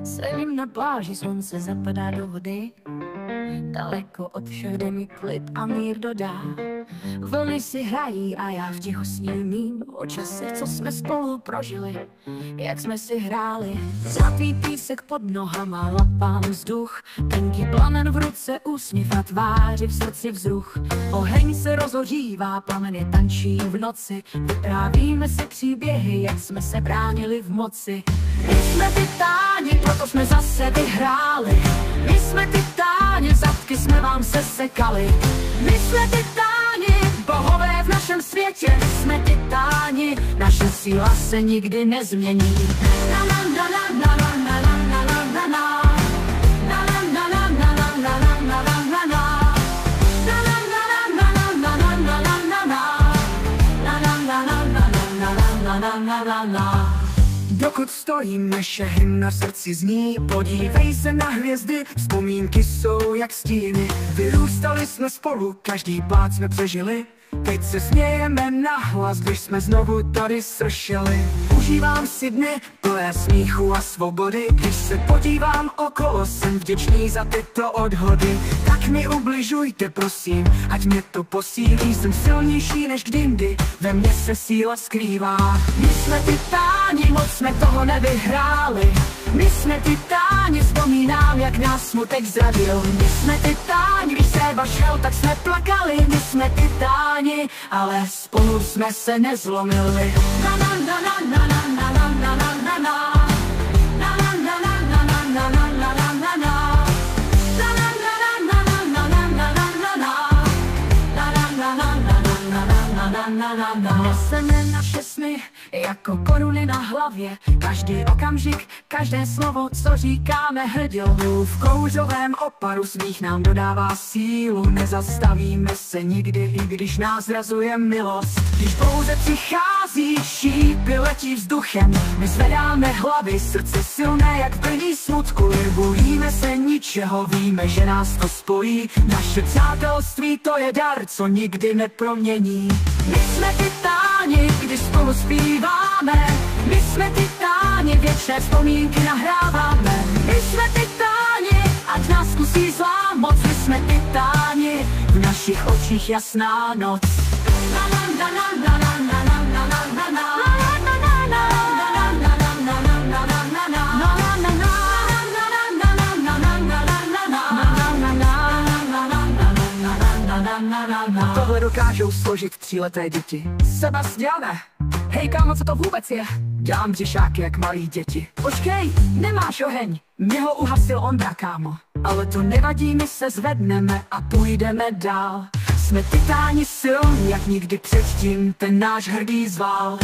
Sedím na pláži, slunce zapadá do vody. Daleko od všude mi klid a mír dodá. Vlny si hrají a já v tichu sním o časech, co jsme spolu prožili, jak jsme si hráli. Zlatý písek pod nohama, lapám vzduch, tenký plamen v ruce, úsměv na tváři, v srdci vzruch. Oheň se rozhořívá, plameny tančí v noci. Vyprávíme si příběhy, jak jsme se bránili v moci. My jsme titáni, proto jsme zase vyhráli. My jsme titáni, zadky jsme vám sesekali. My jsme titáni, bohové v našem světě. My jsme titáni, naše síla se nikdy nezmění. Na na na na na na na na na na na. Na na na na na na na na na na na. Na na na na na na na na na na na. Na na na na na na na na na na. Dokud stojím, naše hymna v srdci zní. Podívej se na hvězdy, vzpomínky jsou jak stíny. Vyrůstali jsme spolu, každý pád jsme přežili. Teď se smějeme nahlas, když jsme znovu tady sršeli. Užívám si dny plné smíchu a svobody. Když se podívám okolo, jsem vděčný za tyto odhody. Tak mi ubližujte, prosím, ať mě to posílí. Jsem silnější než kdy jindy, ve mně se síla skrývá. My jsme titáni, moc jsme toho nevyhráli. My jsme titáni, vzpomínám, jak nás smutek zradil. My jsme titáni, když Seba šel, tak jsme plakali. My jsme titáni, ale spolu jsme se nezlomili. Na na na na na na na na na na na. Na na na na na na na na na na na na. Na na na na na na na na na na na. Na na na na na na na na na na. Neseme naše sny jako koruny na hlavě. Každý okamžik, každé slovo, co říkáme hrdilů. V kouřovém oparu smích nám dodává sílu. Nezastavíme se nikdy, i když nás zrazuje milost. Když bouře přichází, šípy letí vzduchem. My zvedáme hlavy, srdce silné jak plní smutku. Nebojíme se ničeho, víme, že nás to spojí. Naše přátelství, to je dar, co nikdy nepromění. My jsme titáni, když spolu zpíváme. My jsme titáni, věčné vzpomínky nahráváme. My jsme titáni, ať nás zkusí zlá moc. My jsme titáni, v našich očích jasná noc. Na na na na na na na na na na na. Tohle dokážou složit 3leté děti. Sebastiane, hej kámo, co to vůbec je? Dělám břišáky jak malí děti. Počkej, nemáš oheň, mě ho uhasil Ondra, kámo. Ale to nevadí, my se zvedneme a půjdeme dál. Jsme titáni silní, jak nikdy předtím, ten náš hrdý zval.